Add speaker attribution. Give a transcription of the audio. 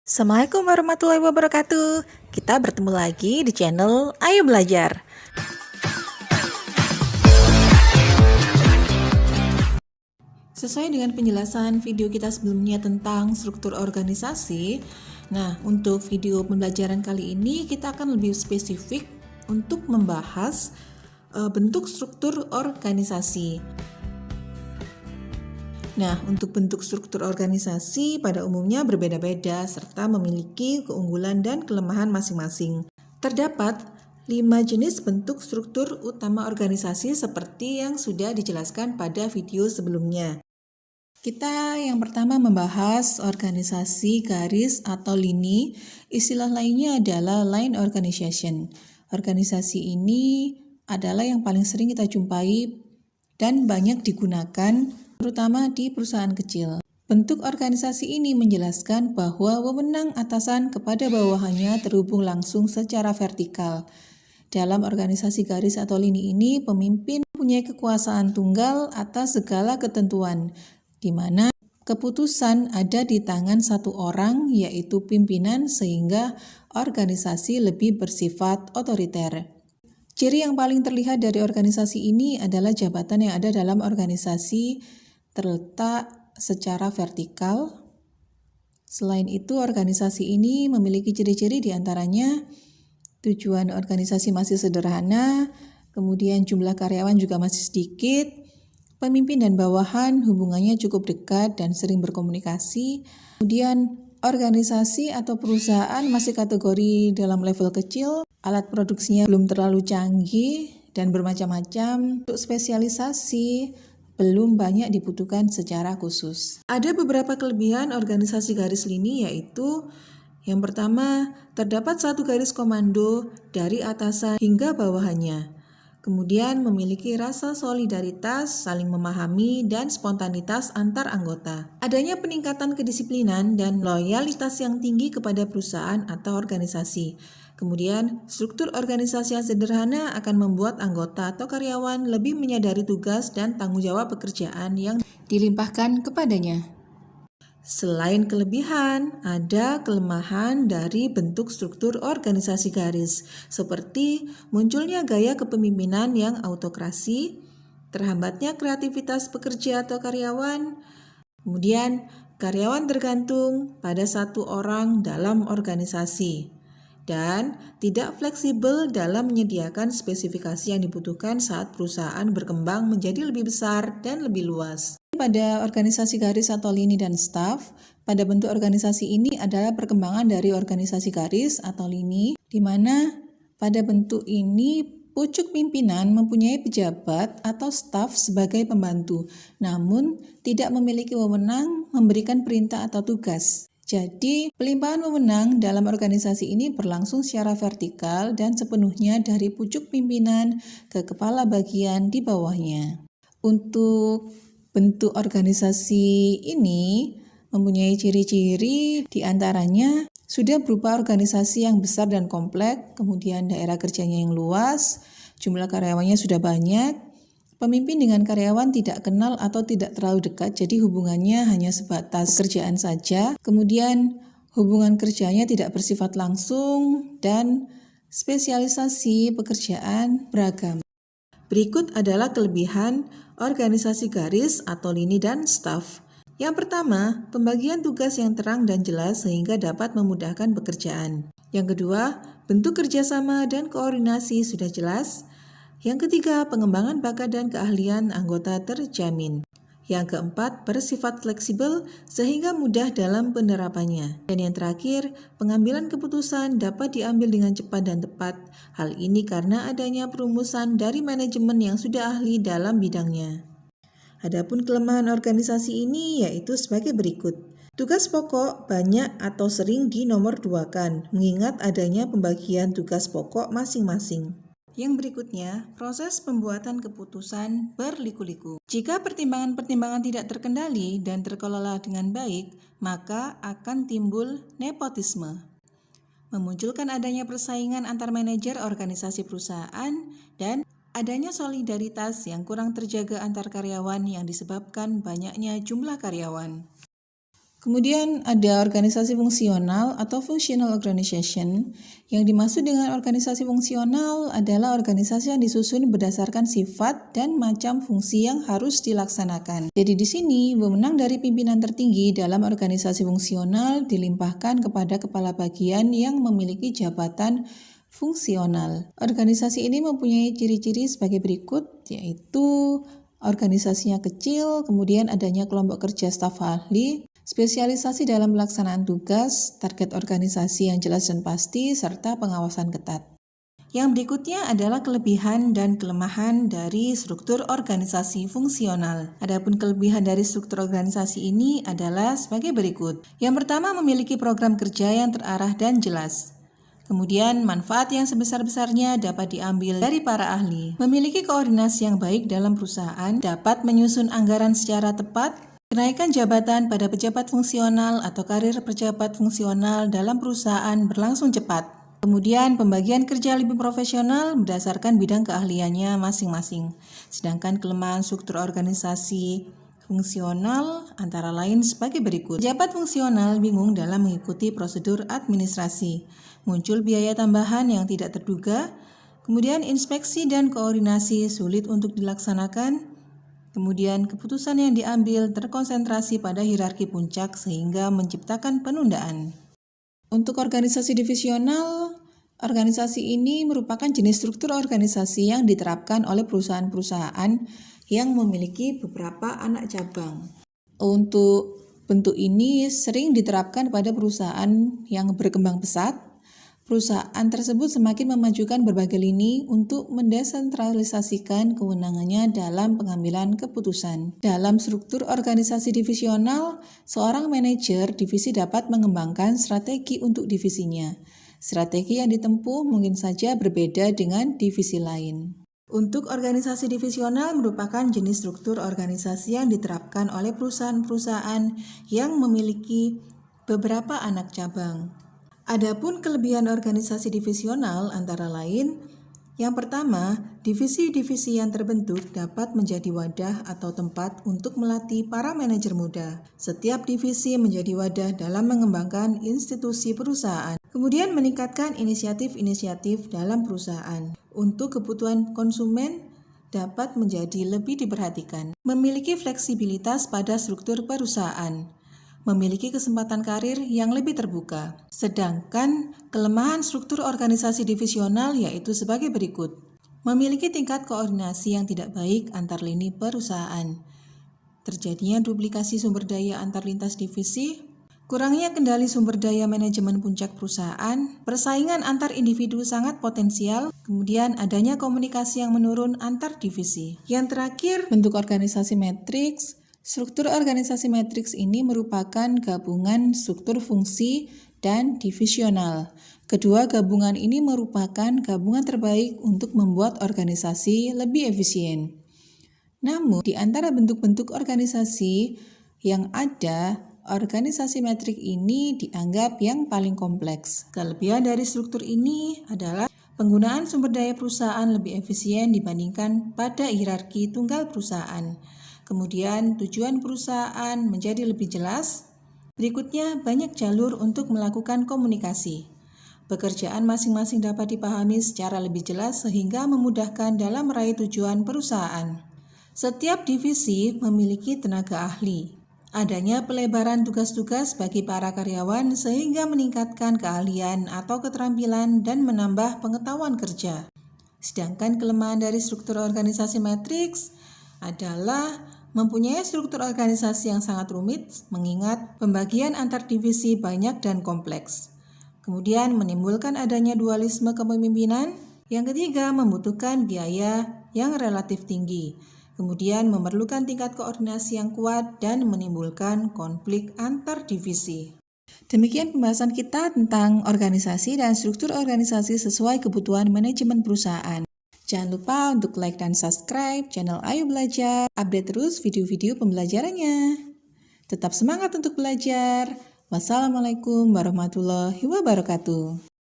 Speaker 1: Assalamualaikum warahmatullahi wabarakatuh. Kita bertemu lagi di channel Ayo Belajar. Sesuai dengan penjelasan video kita sebelumnya tentang struktur organisasi, nah untuk video pembelajaran kali ini kita akan lebih spesifik untuk membahas bentuk struktur organisasi. Nah, untuk bentuk struktur organisasi pada umumnya berbeda-beda serta memiliki keunggulan dan kelemahan masing-masing. Terdapat 5 jenis bentuk struktur utama organisasi seperti yang sudah dijelaskan pada video sebelumnya. Kita yang pertama membahas organisasi garis atau lini. Istilah lainnya adalah line organization. Organisasi ini adalah yang paling sering kita jumpai dan banyak digunakan terutama di perusahaan kecil. Bentuk organisasi ini menjelaskan bahwa wewenang atasan kepada bawahannya terhubung langsung secara vertikal. Dalam organisasi garis atau lini ini, pemimpin mempunyai kekuasaan tunggal atas segala ketentuan, di mana keputusan ada di tangan satu orang, yaitu pimpinan, sehingga organisasi lebih bersifat otoriter. Ciri yang paling terlihat dari organisasi ini adalah jabatan yang ada dalam organisasi terletak secara vertikal. Selain itu, organisasi ini memiliki ciri-ciri diantaranya tujuan organisasi masih sederhana, kemudian jumlah karyawan juga masih sedikit, pemimpin dan bawahan hubungannya cukup dekat dan sering berkomunikasi, kemudian organisasi atau perusahaan masih kategori dalam level kecil, alat produksinya belum terlalu canggih dan bermacam-macam, untuk spesialisasi belum banyak dibutuhkan secara khusus. Ada beberapa kelebihan organisasi garis lini, yaitu yang pertama, terdapat satu garis komando dari atasan hingga bawahannya. Kemudian memiliki rasa solidaritas, saling memahami, dan spontanitas antar anggota. Adanya peningkatan kedisiplinan dan loyalitas yang tinggi kepada perusahaan atau organisasi. Kemudian, struktur organisasi yang sederhana akan membuat anggota atau karyawan lebih menyadari tugas dan tanggung jawab pekerjaan yang dilimpahkan kepadanya. Selain kelebihan, ada kelemahan dari bentuk struktur organisasi garis, seperti munculnya gaya kepemimpinan yang autokrasi, terhambatnya kreativitas pekerja atau karyawan, kemudian karyawan tergantung pada satu orang dalam organisasi, dan tidak fleksibel dalam menyediakan spesifikasi yang dibutuhkan saat perusahaan berkembang menjadi lebih besar dan lebih luas. Pada organisasi garis atau lini dan staf, pada bentuk organisasi ini adalah perkembangan dari organisasi garis atau lini, di mana pada bentuk ini pucuk pimpinan mempunyai pejabat atau staf sebagai pembantu, namun tidak memiliki wewenang memberikan perintah atau tugas. Jadi, pelimpahan wewenang dalam organisasi ini berlangsung secara vertikal dan sepenuhnya dari pucuk pimpinan ke kepala bagian di bawahnya. Untuk bentuk organisasi ini mempunyai ciri-ciri diantaranya sudah berupa organisasi yang besar dan kompleks, kemudian daerah kerjanya yang luas, jumlah karyawannya sudah banyak, pemimpin dengan karyawan tidak kenal atau tidak terlalu dekat, jadi hubungannya hanya sebatas pekerjaan saja. Kemudian hubungan kerjanya tidak bersifat langsung dan spesialisasi pekerjaan beragam. Berikut adalah kelebihan organisasi garis atau lini dan staf. Yang pertama, pembagian tugas yang terang dan jelas sehingga dapat memudahkan pekerjaan. Yang kedua, bentuk kerjasama dan koordinasi sudah jelas. Yang ketiga, pengembangan bakat dan keahlian anggota terjamin. Yang keempat, bersifat fleksibel sehingga mudah dalam penerapannya. Dan yang terakhir, pengambilan keputusan dapat diambil dengan cepat dan tepat. Hal ini karena adanya perumusan dari manajemen yang sudah ahli dalam bidangnya. Adapun kelemahan organisasi ini yaitu sebagai berikut. Tugas pokok banyak atau sering dinomorduakan, mengingat adanya pembagian tugas pokok masing-masing. Yang berikutnya, proses pembuatan keputusan berliku-liku. Jika pertimbangan-pertimbangan tidak terkendali dan terkelola dengan baik, maka akan timbul nepotisme. Memunculkan adanya persaingan antar manajer organisasi perusahaan dan adanya solidaritas yang kurang terjaga antar karyawan yang disebabkan banyaknya jumlah karyawan. Kemudian ada organisasi fungsional atau functional organization. Yang dimaksud dengan organisasi fungsional adalah organisasi yang disusun berdasarkan sifat dan macam fungsi yang harus dilaksanakan. Jadi di sini wewenang dari pimpinan tertinggi dalam organisasi fungsional dilimpahkan kepada kepala bagian yang memiliki jabatan fungsional. Organisasi ini mempunyai ciri-ciri sebagai berikut, yaitu organisasinya kecil, kemudian adanya kelompok kerja staf ahli, spesialisasi dalam pelaksanaan tugas, target organisasi yang jelas dan pasti, serta pengawasan ketat. Yang berikutnya adalah kelebihan dan kelemahan dari struktur organisasi fungsional. Adapun kelebihan dari struktur organisasi ini adalah sebagai berikut. Yang pertama, memiliki program kerja yang terarah dan jelas. Kemudian, manfaat yang sebesar-besarnya dapat diambil dari para ahli. Memiliki koordinasi yang baik dalam perusahaan, dapat menyusun anggaran secara tepat. Kenaikan jabatan pada pejabat fungsional atau karir pejabat fungsional dalam perusahaan berlangsung cepat. Kemudian pembagian kerja lebih profesional berdasarkan bidang keahliannya masing-masing. Sedangkan kelemahan struktur organisasi fungsional antara lain sebagai berikut. Pejabat fungsional bingung dalam mengikuti prosedur administrasi. Muncul biaya tambahan yang tidak terduga. Kemudian inspeksi dan koordinasi sulit untuk dilaksanakan. Kemudian keputusan yang diambil terkonsentrasi pada hierarki puncak sehingga menciptakan penundaan. Untuk organisasi divisional, organisasi ini merupakan jenis struktur organisasi yang diterapkan oleh perusahaan-perusahaan yang memiliki beberapa anak cabang. Untuk bentuk ini sering diterapkan pada perusahaan yang berkembang pesat. Perusahaan tersebut semakin memajukan berbagai lini untuk mendesentralisasikan kewenangannya dalam pengambilan keputusan. Dalam struktur organisasi divisional, seorang manajer divisi dapat mengembangkan strategi untuk divisinya. Strategi yang ditempuh mungkin saja berbeda dengan divisi lain. Untuk organisasi divisional merupakan jenis struktur organisasi yang diterapkan oleh perusahaan-perusahaan yang memiliki beberapa anak cabang. Adapun kelebihan organisasi divisional antara lain, yang pertama, divisi-divisi yang terbentuk dapat menjadi wadah atau tempat untuk melatih para manajer muda. Setiap divisi menjadi wadah dalam mengembangkan institusi perusahaan. Kemudian meningkatkan inisiatif-inisiatif dalam perusahaan. Untuk kebutuhan konsumen dapat menjadi lebih diperhatikan. Memiliki fleksibilitas pada struktur perusahaan. Memiliki kesempatan karir yang lebih terbuka. Sedangkan kelemahan struktur organisasi divisional yaitu sebagai berikut. Memiliki tingkat koordinasi yang tidak baik antar lini perusahaan. Terjadinya duplikasi sumber daya antar lintas divisi. Kurangnya kendali sumber daya manajemen puncak perusahaan. Persaingan antar individu sangat potensial. Kemudian adanya komunikasi yang menurun antar divisi. Yang terakhir, bentuk organisasi matriks. Struktur organisasi matriks ini merupakan gabungan struktur fungsi dan divisional. Kedua gabungan ini merupakan gabungan terbaik untuk membuat organisasi lebih efisien. Namun, di antara bentuk-bentuk organisasi yang ada, organisasi matrik ini dianggap yang paling kompleks. Kelebihan dari struktur ini adalah penggunaan sumber daya perusahaan lebih efisien dibandingkan pada hierarki tunggal perusahaan. Kemudian tujuan perusahaan menjadi lebih jelas. Berikutnya banyak jalur untuk melakukan komunikasi. Pekerjaan masing-masing dapat dipahami secara lebih jelas sehingga memudahkan dalam meraih tujuan perusahaan. Setiap divisi memiliki tenaga ahli. Adanya pelebaran tugas-tugas bagi para karyawan sehingga meningkatkan keahlian atau keterampilan dan menambah pengetahuan kerja. Sedangkan kelemahan dari struktur organisasi matriks adalah mempunyai struktur organisasi yang sangat rumit, mengingat pembagian antar divisi banyak dan kompleks. Kemudian menimbulkan adanya dualisme kepemimpinan. Yang ketiga, membutuhkan biaya yang relatif tinggi. Kemudian memerlukan tingkat koordinasi yang kuat dan menimbulkan konflik antar divisi. Demikian pembahasan kita tentang organisasi dan struktur organisasi sesuai kebutuhan manajemen perusahaan. Jangan lupa untuk like dan subscribe channel Ayo Belajar, update terus video-video pembelajarannya. Tetap semangat untuk belajar. Wassalamualaikum warahmatullahi wabarakatuh.